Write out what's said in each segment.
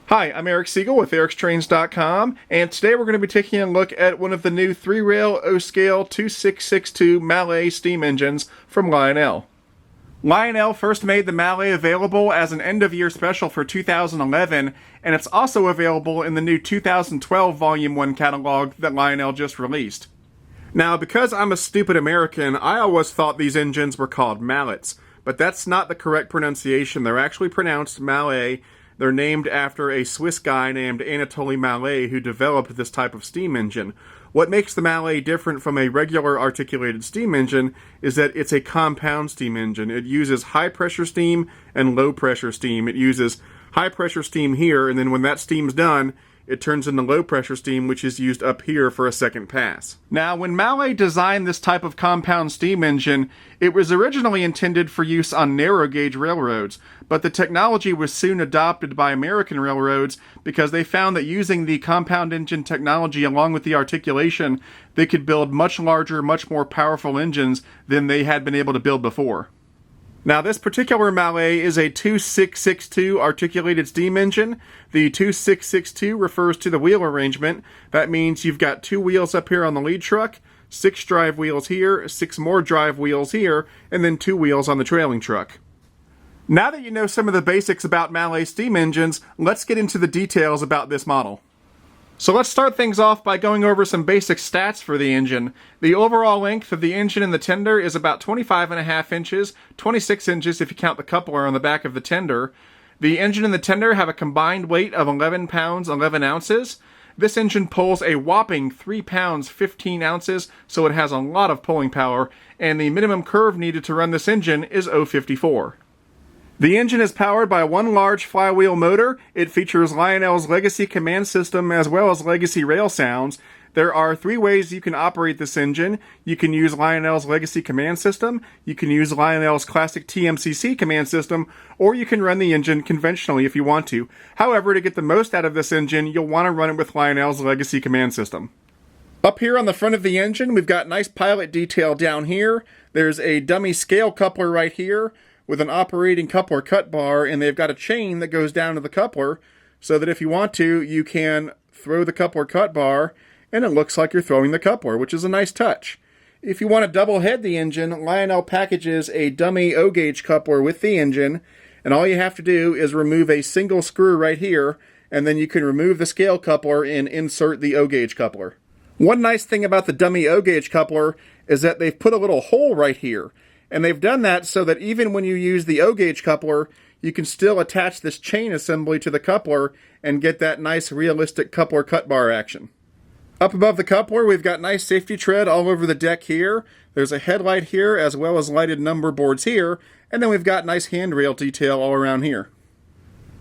Hi, I'm Eric Siegel with ericstrains.com, and today we're going to be taking a look at one of the new 3-rail O-scale 2662 Mallet steam engines from Lionel. Lionel first made the Mallet available as an end-of-year special for 2011, and it's also available in the new 2012 Volume 1 catalog that Lionel just released. Now, because I'm a stupid American, I always thought these engines were called Mallets, but that's not the correct pronunciation. They're actually pronounced Mallet. They're named after a Swiss guy named Anatole Mallet who developed this type of steam engine. What makes the Mallet different from a regular articulated steam engine is that it's a compound steam engine. It uses high pressure steam and low pressure steam. It uses high pressure steam here, and then when that steam's done, it turns into low pressure steam, which is used up here for a second pass. Now, when Mallet designed this type of compound steam engine, it was originally intended for use on narrow gauge railroads, but the technology was soon adopted by American railroads because they found that using the compound engine technology along with the articulation, they could build much larger, much more powerful engines than they had been able to build before. Now, this particular Mallet is a 2662 articulated steam engine. The 2662 refers to the wheel arrangement. That means you've got 2 wheels up here on the lead truck, 6 drive wheels here, 6 more drive wheels here, and then 2 wheels on the trailing truck. Now that you know some of the basics about Mallet steam engines, let's get into the details about this model. So let's start things off by going over some basic stats for the engine. The overall length of the engine in the tender is about 25.5 inches, 26 inches if you count the coupler on the back of the tender. The engine and the tender have a combined weight of 11 pounds 11 ounces. This engine pulls a whopping 3 pounds 15 ounces, so it has a lot of pulling power, and the minimum curve needed to run this engine is 0.54. The engine is powered by one large flywheel motor. It features Lionel's legacy command system as well as legacy rail sounds. There are 3 ways you can operate this engine. You can use Lionel's legacy command system, you can use Lionel's classic TMCC command system, or you can run the engine conventionally if you want to. However, to get the most out of this engine, you'll want to run it with Lionel's legacy command system. Up here on the front of the engine, we've got nice pilot detail down here. There's a dummy scale coupler right here with an operating coupler cut bar, and they've got a chain that goes down to the coupler so that if you want to, you can throw the coupler cut bar and it looks like you're throwing the coupler, which is a nice touch. If you want to double head the engine, Lionel packages a dummy O-gauge coupler with the engine, and all you have to do is remove a single screw right here, and then you can remove the scale coupler and insert the O-gauge coupler. One nice thing about the dummy O-gauge coupler is that they've put a little hole right here. And they've done that so that even when you use the O-gauge coupler, you can still attach this chain assembly to the coupler and get that nice realistic coupler cut bar action. Up above the coupler, we've got nice safety tread all over the deck here. There's a headlight here as well as lighted number boards here, and then we've got nice handrail detail all around here.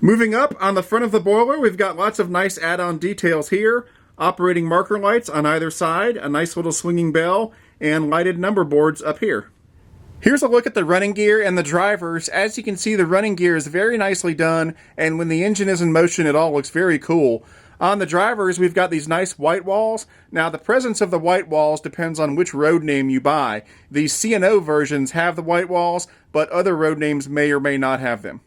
Moving up, on the front of the boiler, we've got lots of nice add-on details here. Operating marker lights on either side, a nice little swinging bell, and lighted number boards up here. Here's a look at the running gear and the drivers. As you can see, the running gear is very nicely done, and when the engine is in motion, it all looks very cool. On the drivers, we've got these nice white walls. Now, the presence of the white walls depends on which road name you buy. The C&O versions have the white walls, but other road names may or may not have them.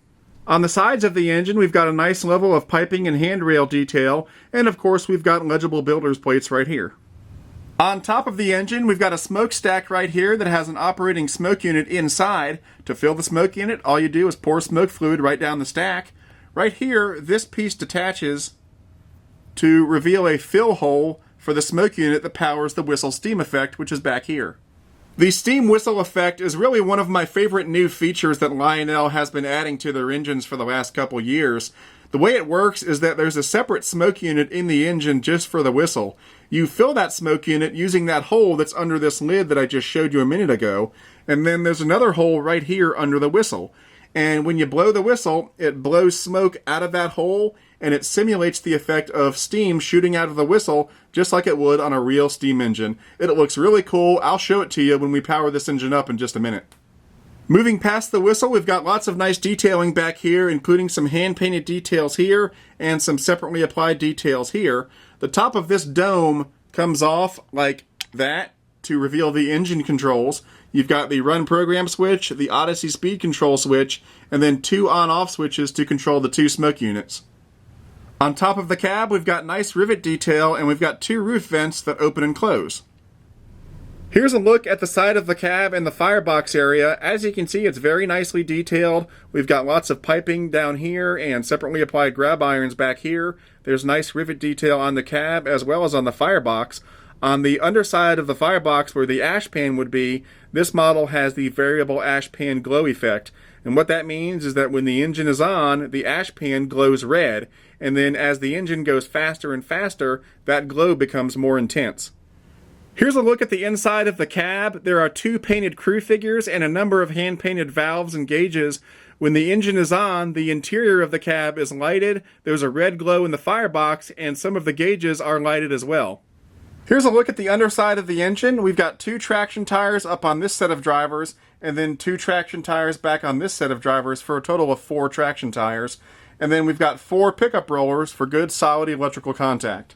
On the sides of the engine, we've got a nice level of piping and handrail detail, and of course, we've got legible builder's plates right here. On top of the engine, we've got a smokestack right here that has an operating smoke unit inside. To fill the smoke unit, all you do is pour smoke fluid right down the stack. Right here, this piece detaches to reveal a fill hole for the smoke unit that powers the whistle steam effect, which is back here. The steam whistle effect is really one of my favorite new features that Lionel has been adding to their engines for the last couple years. The way it works is that there's a separate smoke unit in the engine just for the whistle. You fill that smoke unit using that hole that's under this lid that I just showed you a minute ago, and then there's another hole right here under the whistle. And when you blow the whistle, it blows smoke out of that hole, and it simulates the effect of steam shooting out of the whistle just like it would on a real steam engine. It looks really cool. I'll show it to you when we power this engine up in just a minute. Moving past the whistle, we've got lots of nice detailing back here, including some hand-painted details here and some separately applied details here. The top of this dome comes off like that to reveal the engine controls. You've got the run program switch, the Odyssey speed control switch, and then 2 on-off switches to control the 2 smoke units. On top of the cab, we've got nice rivet detail, and we've got 2 roof vents that open and close. Here's a look at the side of the cab and the firebox area. As you can see, it's very nicely detailed. We've got lots of piping down here and separately applied grab irons back here. There's nice rivet detail on the cab as well as on the firebox. On the underside of the firebox where the ash pan would be, this model has the variable ash pan glow effect. And what that means is that when the engine is on, the ash pan glows red. And then as the engine goes faster and faster, that glow becomes more intense. Here's a look at the inside of the cab. There are 2 painted crew figures and a number of hand-painted valves and gauges. When the engine is on, the interior of the cab is lighted. There's a red glow in the firebox, and some of the gauges are lighted as well. Here's a look at the underside of the engine. We've got 2 traction tires up on this set of drivers, and then 2 traction tires back on this set of drivers for a total of 4 traction tires. And then we've got 4 pickup rollers for good solid electrical contact.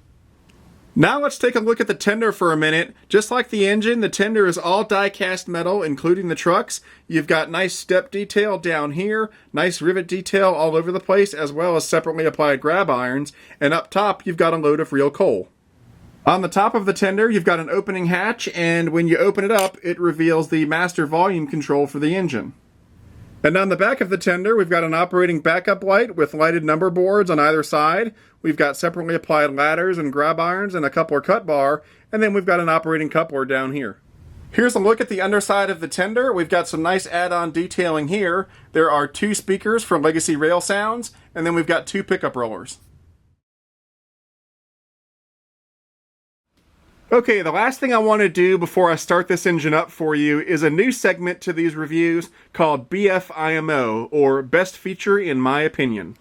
Now let's take a look at the tender for a minute. Just like the engine, the tender is all die-cast metal, including the trucks. You've got nice step detail down here, nice rivet detail all over the place, as well as separately applied grab irons, and up top you've got a load of real coal. On the top of the tender, you've got an opening hatch, and when you open it up, it reveals the master volume control for the engine. And on the back of the tender, we've got an operating backup light with lighted number boards on either side. We've got separately applied ladders and grab irons and a coupler cut bar, and then we've got an operating coupler down here. Here's a look at the underside of the tender. We've got some nice add-on detailing here. There are 2 speakers for legacy rail sounds, and then we've got 2 pickup rollers. Okay, the last thing I want to do before I start this engine up for you is a new segment to these reviews called BFIMO, or Best Feature in My Opinion.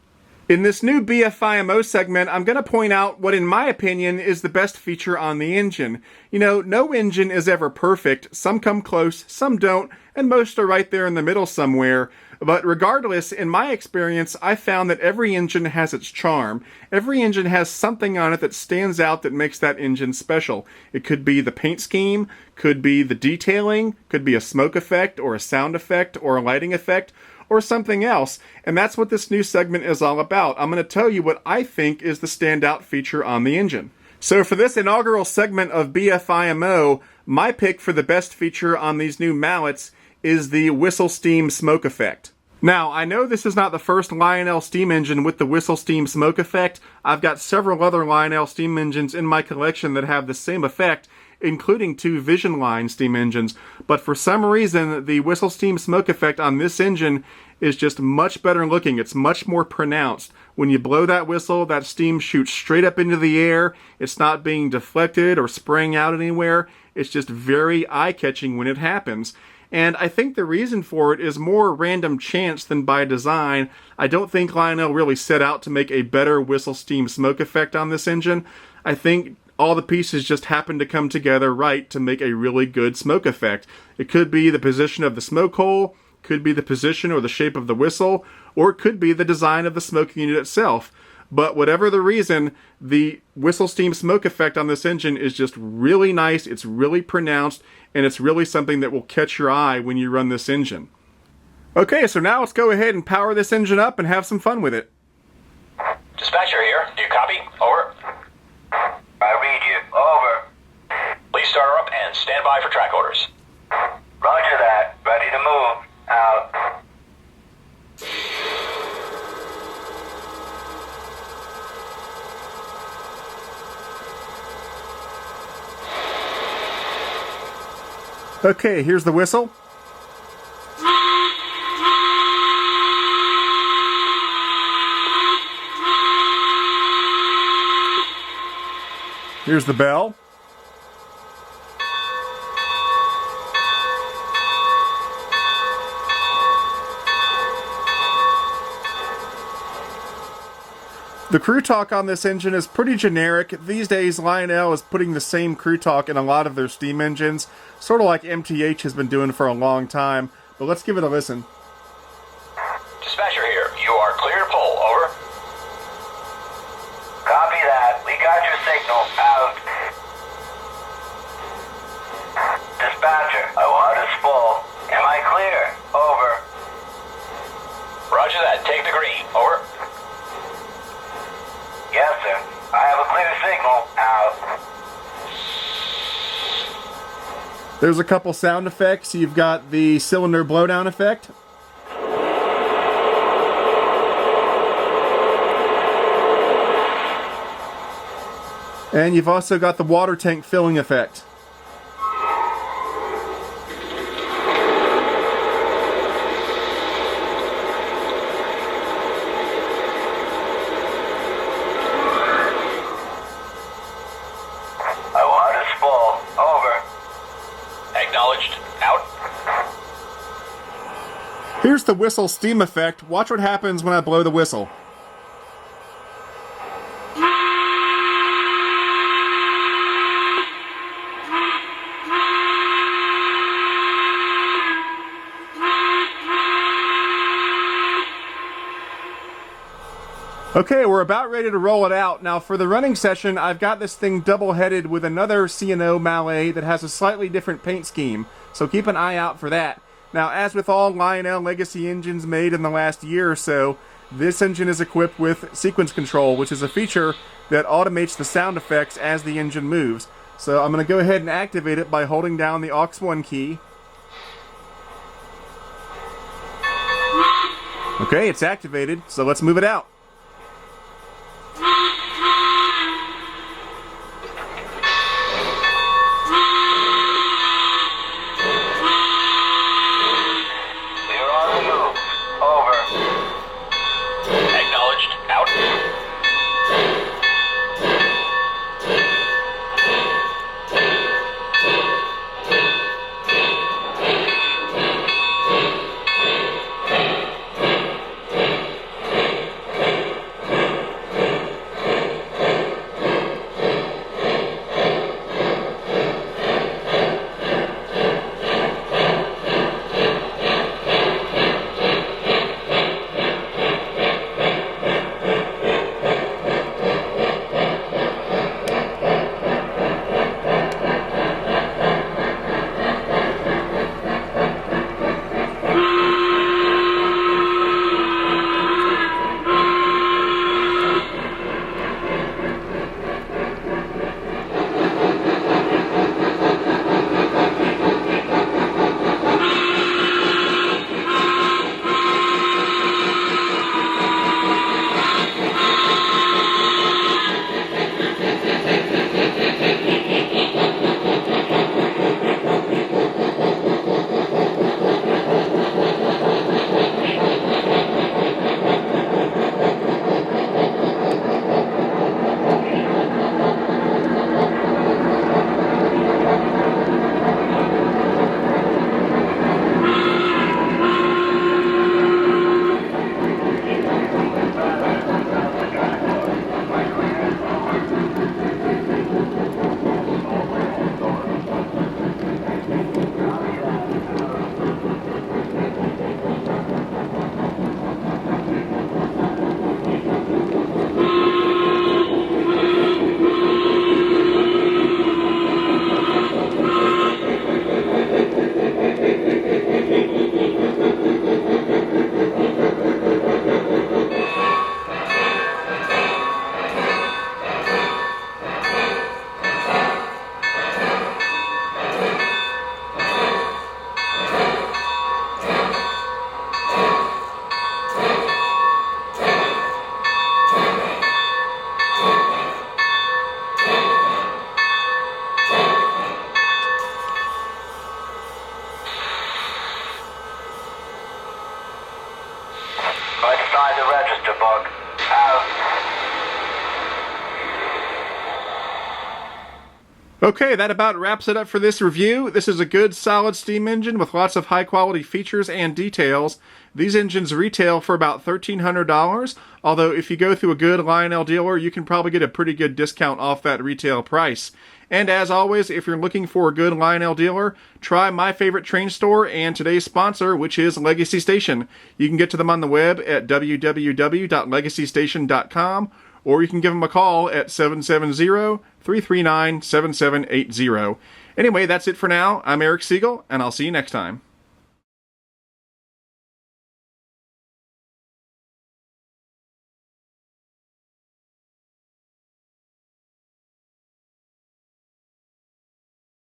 In this new BFIMO segment, I'm going to point out what in my opinion is the best feature on the engine. You know, no engine is ever perfect. Some come close, some don't, and most are right there in the middle somewhere. But regardless, in my experience, I found that every engine has its charm. Every engine has something on it that stands out that makes that engine special. It could be the paint scheme, could be the detailing, could be a smoke effect, or a sound effect, or a lighting effect, or something else. And that's what this new segment is all about. I'm going to tell you what I think is the standout feature on the engine. So for this inaugural segment of BFIMO, my pick for the best feature on these new Mallets is the whistle steam smoke effect. Now, I know this is not the first Lionel steam engine with the whistle steam smoke effect. I've got several other Lionel steam engines in my collection that have the same effect, including 2 Vision Line steam engines. But for some reason, the whistle steam smoke effect on this engine is just much better looking. It's much more pronounced. When you blow that whistle, that steam shoots straight up into the air. It's not being deflected or spraying out anywhere. It's just very eye-catching when it happens. And I think the reason for it is more random chance than by design. I don't think Lionel really set out to make a better whistle steam smoke effect on this engine. I think all the pieces just happened to come together right to make a really good smoke effect. It could be the position of the smoke hole, could be the position or the shape of the whistle, or it could be the design of the smoke unit itself. But whatever the reason, the whistle steam smoke effect on this engine is just really nice, it's really pronounced, and it's really something that will catch your eye when you run this engine. Okay, so now let's go ahead and power this engine up and have some fun with it. Dispatcher here. Do you copy? Over. I read you. Over. Please start her up and stand by for track orders. Roger that. Ready to move. Out. Okay, here's the whistle. Here's the bell. The crew talk on this engine is pretty generic. These days, Lionel is putting the same crew talk in a lot of their steam engines, sort of like MTH has been doing for a long time, but let's give it a listen. Dispatcher here. You are clear to pull. Over. Copy that. We got your signal. Out. Dispatcher, I want us full. Am I clear? Over. Roger that. Take the green. Over. Yes, There's a couple sound effects. You've got the cylinder blowdown effect. And you've also got the water tank filling effect. Here's the whistle steam effect. Watch what happens when I blow the whistle. Okay, we're about ready to roll it out. Now for the running session, I've got this thing double-headed with another C&O Mallet that has a slightly different paint scheme, so keep an eye out for that. Now, as with all Lionel legacy engines made in the last year or so, this engine is equipped with sequence control, which is a feature that automates the sound effects as the engine moves. So I'm going to go ahead and activate it by holding down the aux 1 key. Okay, it's activated, so let's move it out. Okay, that about wraps it up for this review. This is a good, solid steam engine with lots of high-quality features and details. These engines retail for about $1,300, although if you go through a good Lionel dealer, you can probably get a pretty good discount off that retail price. And as always, if you're looking for a good Lionel dealer, try my favorite train store and today's sponsor, which is Legacy Station. You can get to them on the web at www.legacystation.com, or you can give them a call at 770-339-7780. Anyway, that's it for now. I'm Eric Siegel, and I'll see you next time.